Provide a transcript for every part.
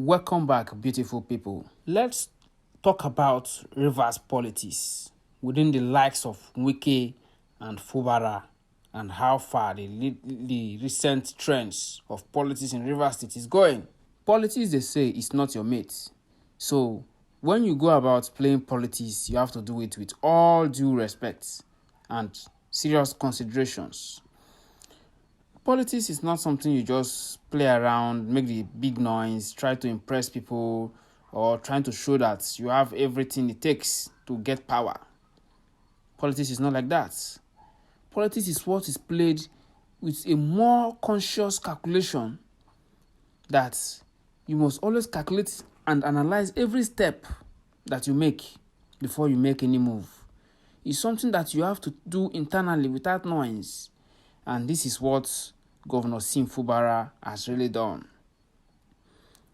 Welcome back, beautiful people. Let's talk about Rivers politics within the likes of Wike and Fubara and how far the recent trends of politics in Rivers State is going. Politics, they say, is not your mate. So when you go about playing politics, you have to do it with all due respect and serious considerations. Politics is not something you just play around, make the big noise, try to impress people, or trying to show that you have everything it takes to get power. Politics is not like that. Politics is what is played with a more conscious calculation that you must always calculate and analyze every step that you make before you make any move. It's something that you have to do internally without noise. And this is what Governor Siminalayi Fubara has really done.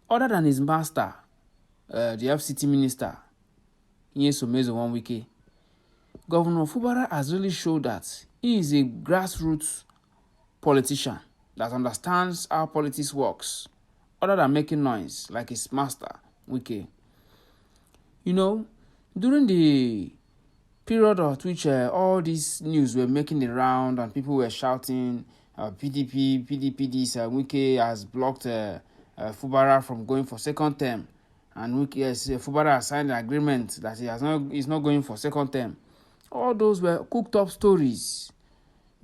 Other than his master, the FCT minister, Wike, Governor Fubara has really showed that he is a grassroots politician that understands how politics works, other than making noise like his master, Wike. During the period of which all these news were making the round and people were shouting, PDP this, Wike has blocked Fubara from going for second term, and Fubara has signed an agreement that he's not going for second term. All those were cooked up stories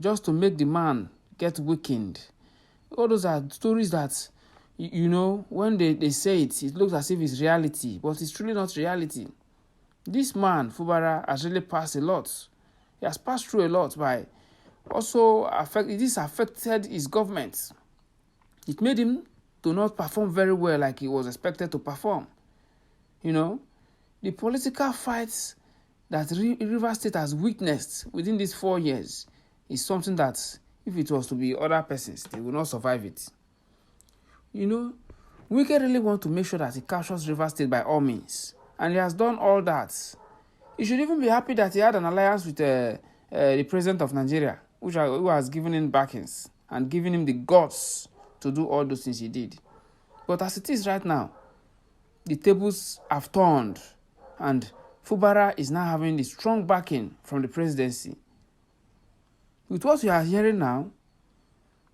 just to make the man get weakened. All those are stories that, when they say it looks as if it's reality, but it's truly not reality. This man, Fubara, has really passed a lot. He has passed through a lot by also this affected his government. It made him to not perform very well like he was expected to perform. The political fights that Rivers State has witnessed within these 4 years is something that, if it was to be other persons, they will not survive it. Wike really want to make sure that he captures Rivers State by all means. And he has done all that. He should even be happy that he had an alliance with the president of Nigeria, who has given him backings and given him the guts to do all those things he did. But as it is right now, the tables have turned, and Fubara is now having the strong backing from the presidency. With what we are hearing now,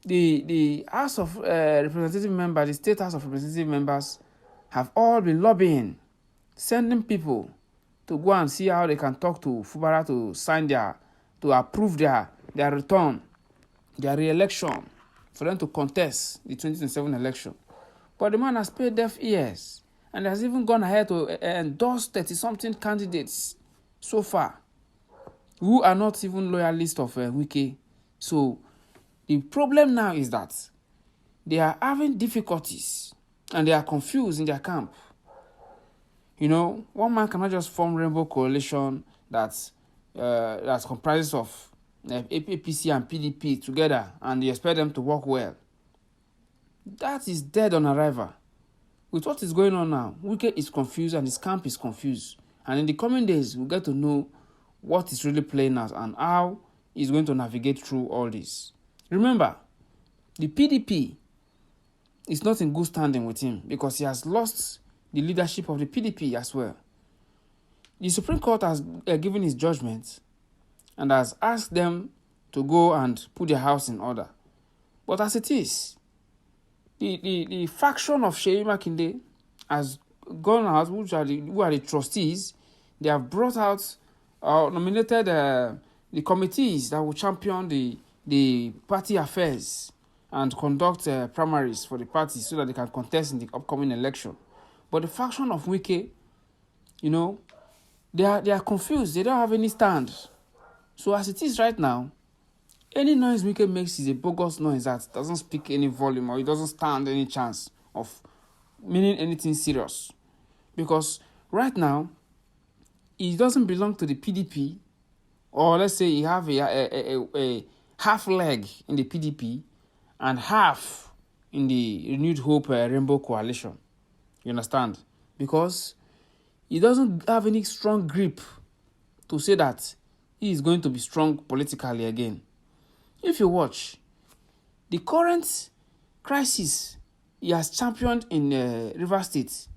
the House of Representative members, the State House of Representative members, have all been lobbying, sending people to go and see how they can talk to Fubara to approve their return, their re-election, for them to contest the 2027 election. But the man has paid deaf ears and has even gone ahead to endorse 30-something candidates so far who are not even loyalists of Wike. So the problem now is that they are having difficulties and they are confused in their camp. One man cannot just form rainbow coalition that comprises of APC and PDP together and you expect them to work well. That is dead on arrival. With what is going on now, Wike is confused and his camp is confused. And in the coming days, we'll get to know what is really playing out and how he's going to navigate through all this. Remember, the PDP is not in good standing with him because he has lost the leadership of the PDP as well. The Supreme Court has given his judgment and has asked them to go and put their house in order. But as it is, the faction of Seyi Makinde has gone out, who are the trustees. They have brought out nominated the committees that will champion the party affairs and conduct primaries for the party so that they can contest in the upcoming election. But the faction of Wike, they are confused. They don't have any stand. So as it is right now, any noise Wike makes is a bogus noise that doesn't speak any volume or it doesn't stand any chance of meaning anything serious. Because right now, he doesn't belong to the PDP, or let's say he have a half leg in the PDP and half in the Renewed Hope Rainbow Coalition. You understand? Because he doesn't have any strong grip to say that he is going to be strong politically again. If you watch, the current crisis he has championed in Rivers State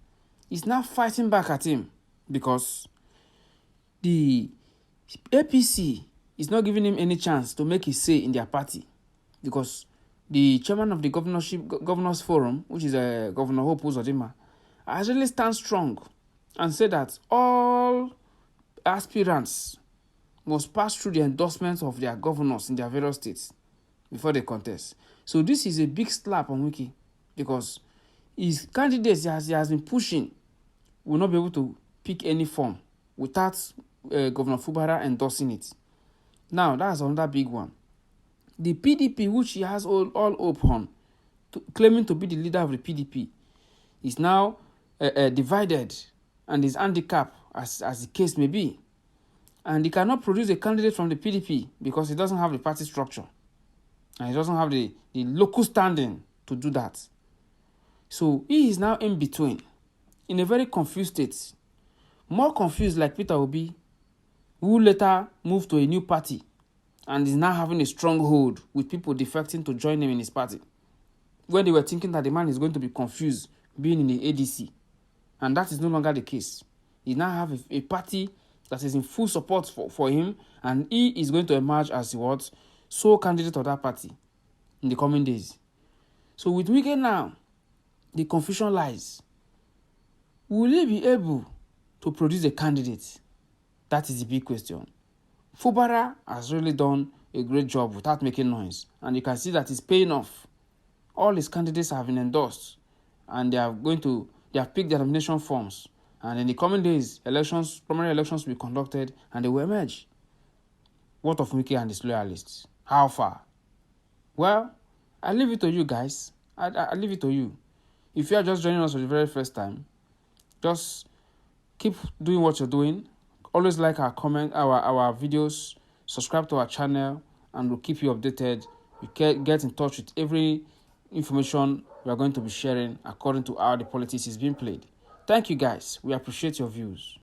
is now fighting back at him because the APC is not giving him any chance to make his say in their party, because the chairman of the governors forum, which is Governor Hope Uzodinma, has really stand strong and said that all aspirants must pass through the endorsements of their governors in their various states before they contest. So this is a big slap on Wike, because his candidates he has been pushing will not be able to pick any form without Governor Fubara endorsing it. Now, that's another big one. The PDP, which he has all hope on, claiming to be the leader of the PDP, is now divided and is handicapped, as the case may be. And he cannot produce a candidate from the PDP because he doesn't have the party structure. And he doesn't have the local standing to do that. So he is now in between, in a very confused state. More confused like Peter Obi, who later moved to a new party and is now having a stronghold with people defecting to join him in his party, when they were thinking that the man is going to be confused being in the ADC. And that is no longer the case. He now have a party that is in full support for him, and he is going to emerge as what sole candidate of that party in the coming days. So with Wike now, the confusion lies. Will he be able to produce a candidate? That is the big question. Fubara has really done a great job without making noise, and you can see that it's paying off. All his candidates have been endorsed, and they have picked their nomination forms. And in the coming days, primary elections will be conducted, and they will emerge. What of Wike and his loyalists? How far? Well, I leave it to you guys. I leave it to you. If you are just joining us for the very first time, just keep doing what you're doing. Always like our videos, subscribe to our channel, and we'll keep you updated. You can get in touch with every information we are going to be sharing according to how the politics is being played. Thank you guys. We appreciate your views.